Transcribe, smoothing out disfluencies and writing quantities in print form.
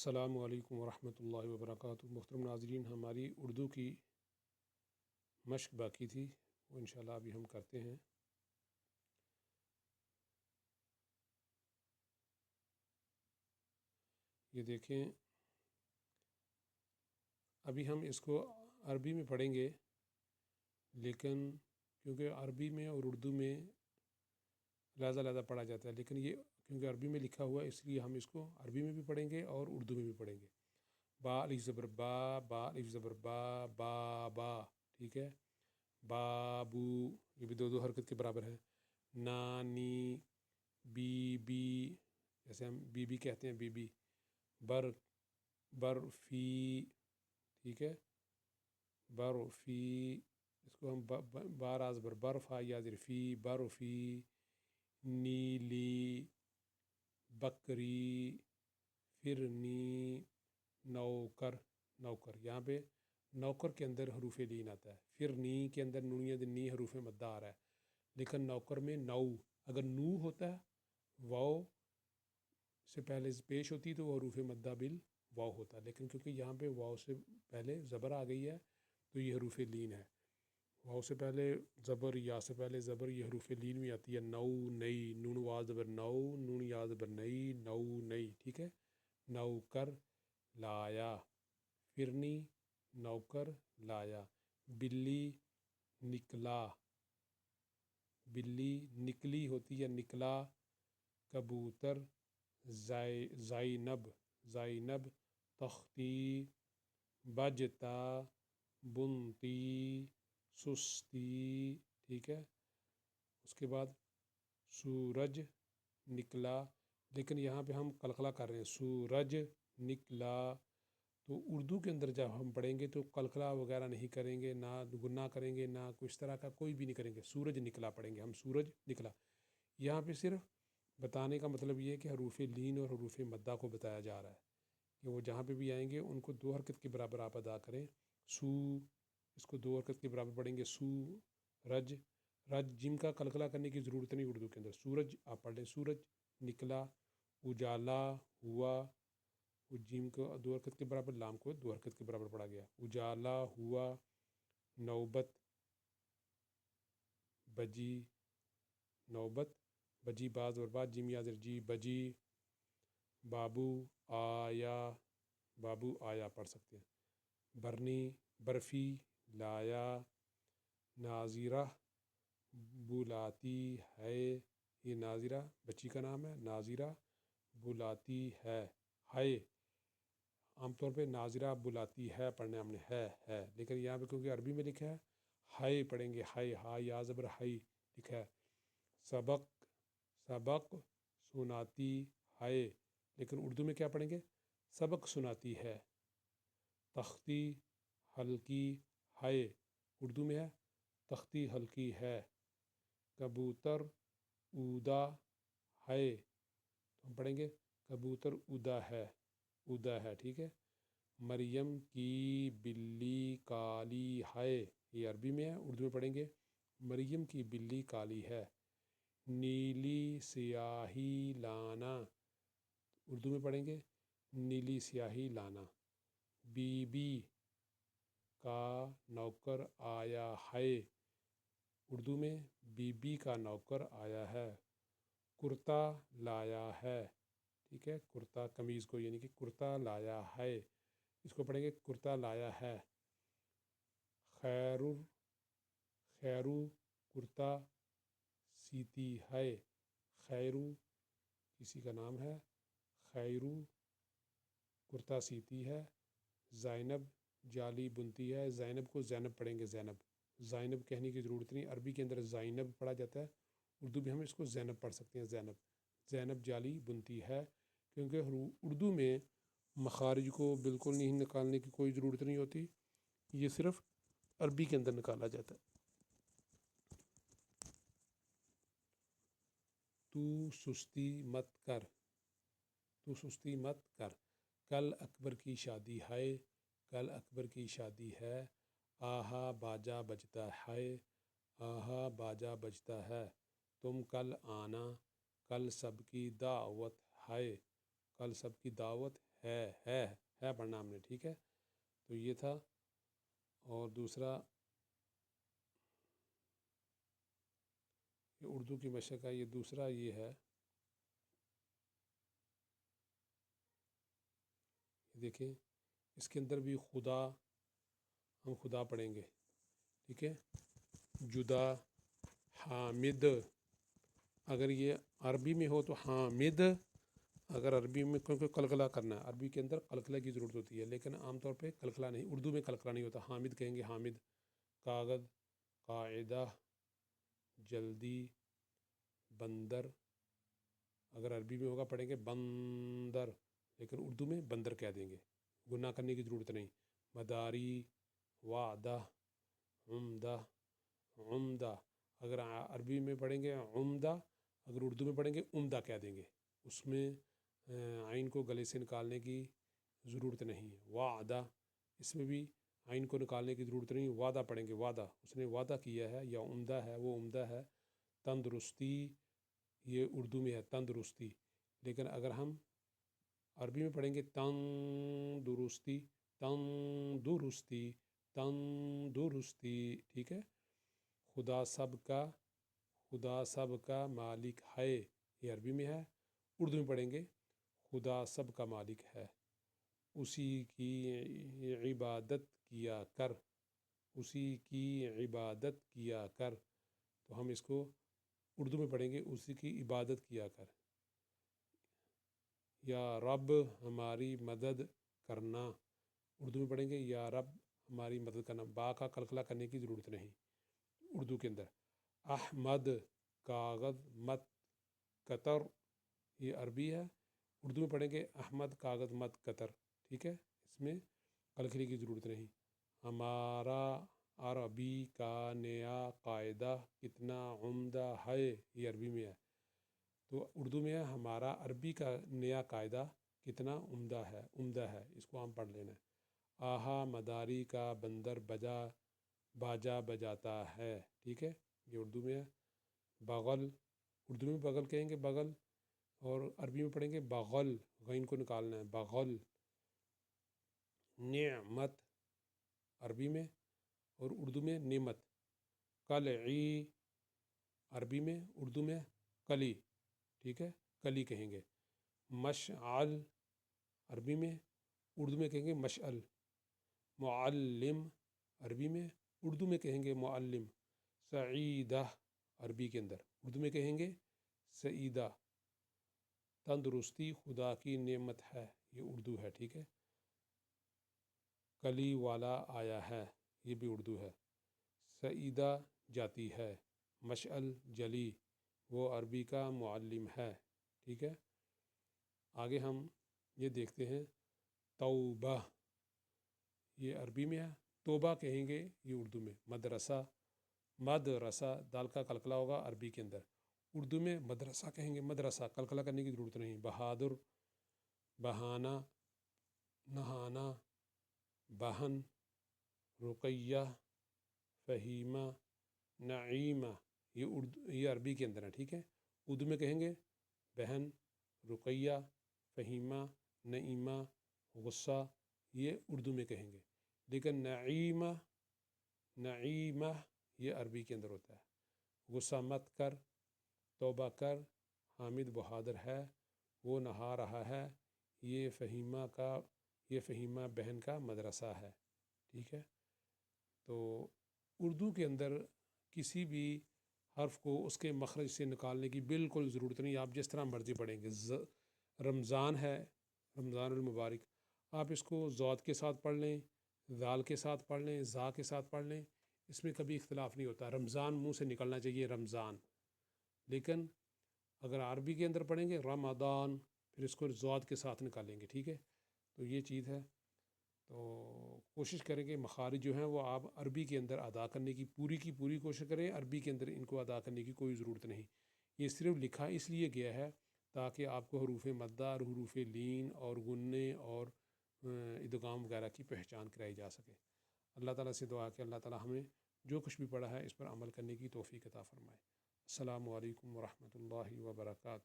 السلام علیکم ورحمۃ اللہ وبرکاتہ۔ محترم ناظرین، ہماری اردو کی مشق باقی تھی، وہ انشاءاللہ ابھی ہم کرتے ہیں۔ یہ دیکھیں، ابھی ہم اس کو عربی میں پڑھیں گے، لیکن کیونکہ عربی میں اور اردو میں علیحدہ پڑھا جاتا ہے، لیکن یہ کیونکہ عربی میں لکھا ہوا ہے اس لیے ہم اس کو عربی میں بھی پڑھیں گے اور اردو میں بھی پڑھیں گے۔ با الف زبر با، با الف زبر با، با با، ٹھیک ہے۔ بابو، یہ بھی دو حرکت کے برابر ہے۔ نانی، بی بی، جیسے ہم بی بی کہتے ہیں، بی بی۔ برفی، ٹھیک ہے، برفی، اس کو ہم باراز بر برفا یا ظرفی، برفی۔ نیلی، بکری، فرنی، نوکر، نوکر، یہاں پہ نوکر کے اندر حروف لین آتا ہے، فرنی کے اندر نونیہ نی حروف مدہ آ رہا ہے، لیکن نوکر میں نو، اگر نو ہوتا ہے واو سے پہلے پیش ہوتی تو وہ حروف مدہ بل واو ہوتا ہے، لیکن کیونکہ یہاں پہ واو سے پہلے زبر آ گئی ہے تو یہ حروف لین ہے۔ واو سے پہلے زبر، یا سے پہلے زبر، یہ حروف لین میں آتی ہے۔ نو، نئی، نون واو زبر نو، نون یا زبر نئی، نو نئی، ٹھیک ہے۔ نوکر، لایا، فرنی، نوکر، لایا۔ بلی، نکلا، بلی نکلی ہوتی ہے، نکلا۔ کبوتر، زینب، زینب۔ تختی، بجتا، بنتی، سستی، ٹھیک ہے۔ اس کے بعد سورج نکلا، لیکن یہاں پہ ہم قلقلہ کر رہے ہیں، سورج نکلا۔ تو اردو کے اندر جب ہم پڑھیں گے تو قلقلہ وغیرہ نہیں کریں گے، نہ گناہ کریں گے، نہ کچھ طرح کا کوئی بھی نہیں کریں گے، سورج نکلا پڑھیں گے ہم، سورج نکلا۔ یہاں پہ صرف بتانے کا مطلب یہ ہے کہ حروف لین اور حروف مدہ کو بتایا جا رہا ہے کہ وہ جہاں پہ بھی آئیں گے ان کو دو حرکت کے برابر آپ ادا کریں۔ سو، اس کو دو حرکت کے برابر پڑھیں گے، سو رج، رج جم کا قلقلہ کرنے کی ضرورت نہیں اردو کے اندر، سورج آپ پڑھ لیں، سورج نکلا۔ اجالا ہوا، جیم کو دو حرکت کے برابر، لام کو دو حرکت کے برابر پڑھا گیا، اجالا ہوا۔ نوبت، بجی، نوبت، بجی باز اور بعد جیم یازر جی، بجی۔ بابو، آیا، بابو آیا پڑھ سکتے ہیں۔ برنی، برفی، لایا۔ ناظرہ، بلاتی ہے، یہ ناظرہ بچی کا نام ہے، ناظرہ بلاتی ہے، عام طور پہ ناظرہ بلاتی ہے پڑھنے ہم نے، ہے، لیکن یہاں پہ کیونکہ عربی میں لکھا ہے پڑھیں گے، ہا یا زبر ہائی لکھا ہے۔ سبق، سبق سناتی ہے، لیکن اردو میں کیا پڑھیں گے، سبق سناتی ہے۔ تختی، ہلکی ہے، اردو میں ہے تختی ہلکی ہے۔ کبوتر، اودا ہے، تو ہم پڑھیں گے کبوتر اودا ہے، اودا ہے، ٹھیک ہے۔ مریم کی بلی کالی ہے، یہ عربی میں ہے، اردو میں پڑھیں گے مریم کی بلی کالی ہے۔ نیلی سیاہی لانا، اردو میں پڑھیں گے نیلی سیاہی لانا۔ بی بی کا نوکر آیا ہے، اردو میں بی بی کا نوکر آیا ہے۔ کرتا لایا ہے، ٹھیک ہے، کرتا قمیض کو، یعنی کہ کرتا لایا ہے، اس کو پڑھیں گے کرتا لایا ہے۔ خیرو، خیرو کرتا سیتی ہے، خیرو کسی کا نام ہے، خیرو کرتا سیتی ہے۔ زینب جالی بنتی ہے، زینب کو زینب پڑھیں گے، زینب، زینب کہنے کی ضرورت نہیں، عربی کے اندر زینب پڑھا جاتا ہے، اردو میں ہم اس کو زینب پڑھ سکتے ہیں، زینب، زینب جالی بنتی ہے، کیونکہ اردو میں مخارج کو بالکل نہیں نکالنے کی کوئی ضرورت نہیں ہوتی، یہ صرف عربی کے اندر نکالا جاتا ہے۔ تو سستی مت کر، تو سستی مت کر۔ کل اکبر کی شادی ہے، کل اکبر کی شادی ہے۔ آہا باجا بجتا ہے، آہا باجا بجتا ہے۔ تم کل آنا، کل سب کی دعوت ہے، کل سب کی دعوت ہے پڑھنا ہم نے، ٹھیک ہے۔ تو یہ تھا، اور دوسرا یہ اردو کی مشق کا یہ دوسرا یہ ہے، دیکھیں اس کے اندر بھی خدا، ہم خدا پڑھیں گے، ٹھیک ہے۔ جدا، حامد، اگر یہ عربی میں ہو تو حامد، اگر عربی میں کیونکہ قلقلہ کرنا ہے، عربی کے اندر قلقلہ کی ضرورت ہوتی ہے، لیکن عام طور پہ قلقلہ نہیں، اردو میں قلقلہ نہیں ہوتا، حامد کہیں گے، حامد۔ کاغذ، قاعدہ، جلدی، بندر، اگر عربی میں ہوگا پڑھیں گے بندر، لیکن اردو میں بندر کہہ دیں گے، گناہ کرنے کی ضرورت نہیں۔ مداری، وعدہ، عمدہ، عمدہ، اگر عربی میں پڑھیں گے عمدہ، اگر اردو میں پڑھیں گے عمدہ کہہ دیں گے، اس میں عین کو گلے سے نکالنے کی ضرورت نہیں ہے۔ وعدہ، اس میں بھی عین کو نکالنے کی ضرورت نہیں، وعدہ پڑھیں گے، وعدہ، اس نے وعدہ کیا ہے، یا عمدہ ہے، وہ عمدہ ہے۔ تندرستی، یہ اردو میں ہے تندرستی، لیکن اگر ہم عربی میں پڑھیں گے تندرستی، تندرستی، تندرستی، ٹھیک ہے۔ خدا سب کا مالک ہے، یہ عربی میں ہے، اردو میں پڑھیں گے خدا سب کا مالک ہے، اسی کی عبادت کیا کر، اسی کی عبادت کیا کر، تو ہم اس کو اردو میں پڑھیں گے اسی کی عبادت کیا کر۔ یا رب ہماری مدد کرنا، اردو میں پڑھیں گے یا رب ہماری مدد کرنا، با کا قلقلہ کرنے کی ضرورت نہیں اردو کے اندر۔ احمد، کاغذ مت قطر، یہ عربی ہے، اردو میں پڑھیں گے احمد کاغذ مت قطر، ٹھیک ہے، اس میں قلقلے کی ضرورت نہیں۔ ہمارا عربی کا نیا قاعدہ کتنا عمدہ ہے، یہ عربی میں ہے، تو اردو میں ہے ہمارا عربی کا نیا قاعدہ کتنا عمدہ ہے، اس کو ہم پڑھ لینا ہے۔ آہا مداری کا بندر باجا بجاتا ہے، ٹھیک ہے، یہ اردو میں ہے۔ بغل، اردو میں بغل کہیں گے بغل، اور عربی میں پڑھیں گے بغل، غین کو نکالنا ہے، بغل۔ نعمت، عربی میں، اور اردو میں نعمت۔ قلعی، عربی میں، اردو میں کلی، ٹھیک ہے، کلی کہیں گے۔ مشعل، عربی میں، اردو میں کہیں گے مشعل۔ معلم، عربی میں، اردو میں کہیں گے معلم۔ سعیدہ، عربی کے اندر، اردو میں کہیں گے سعیدہ۔ تندرستی خدا کی نعمت ہے، یہ اردو ہے، ٹھیک ہے۔ کلی والا آیا ہے، یہ بھی اردو ہے۔ سعیدہ جاتی ہے، مشعل جلی، وہ عربی کا معلم ہے، ٹھیک ہے۔ آگے ہم یہ دیکھتے ہیں توبہ، یہ عربی میں ہے، توبہ کہیں گے یہ اردو میں۔ مدرسہ، دال کا قلقلہ ہوگا عربی کے اندر، اردو میں مدرسہ کہیں گے، مدرسہ، قلقلہ کرنے کی ضرورت نہیں۔ بہادر، بہانہ، نہانا، بہن، رقیہ، فہیمہ، نعیمہ، یہ عربی کے اندر ہے، ٹھیک ہے، اردو میں کہیں گے بہن، رقیہ، فہیمہ، نعیمہ، غصہ، یہ اردو میں کہیں گے، لیکن نعیمہ یہ عربی کے اندر ہوتا ہے۔ غصہ مت کر، توبہ کر، حامد بہادر ہے، وہ نہا رہا ہے، یہ فہیمہ بہن کا مدرسہ ہے، ٹھیک ہے۔ تو اردو کے اندر کسی بھی حرف کو اس کے مخرج سے نکالنے کی بالکل ضرورت نہیں، آپ جس طرح مرضی پڑھیں گے۔ رمضان ہے، رمضان المبارک، آپ اس کو ضاد کے ساتھ پڑھ لیں، ذال کے ساتھ پڑھ لیں، زا کے ساتھ پڑھ لیں، اس میں کبھی اختلاف نہیں ہوتا، رمضان منہ سے نکلنا چاہیے، رمضان۔ لیکن اگر عربی کے اندر پڑھیں گے رمضان، پھر اس کو ضاد کے ساتھ نکالیں گے، ٹھیک ہے۔ تو یہ چیز ہے، تو کوشش کریں کہ مخارج جو ہیں وہ آپ عربی کے اندر ادا کرنے کی پوری کوشش کریں، عربی کے اندر ان کو ادا کرنے کی کوئی ضرورت نہیں۔ یہ صرف لکھا اس لیے گیا ہے تاکہ آپ کو حروف مدہ اور حروف لین اور غنّے اور ادغام وغیرہ کی پہچان کرائی جا سکے۔ اللہ تعالیٰ سے دعا کہ اللہ تعالیٰ ہمیں جو کچھ بھی پڑھا ہے اس پر عمل کرنے کی توفیق عطا فرمائے۔ السلام علیکم ورحمۃ اللہ وبرکاتہ۔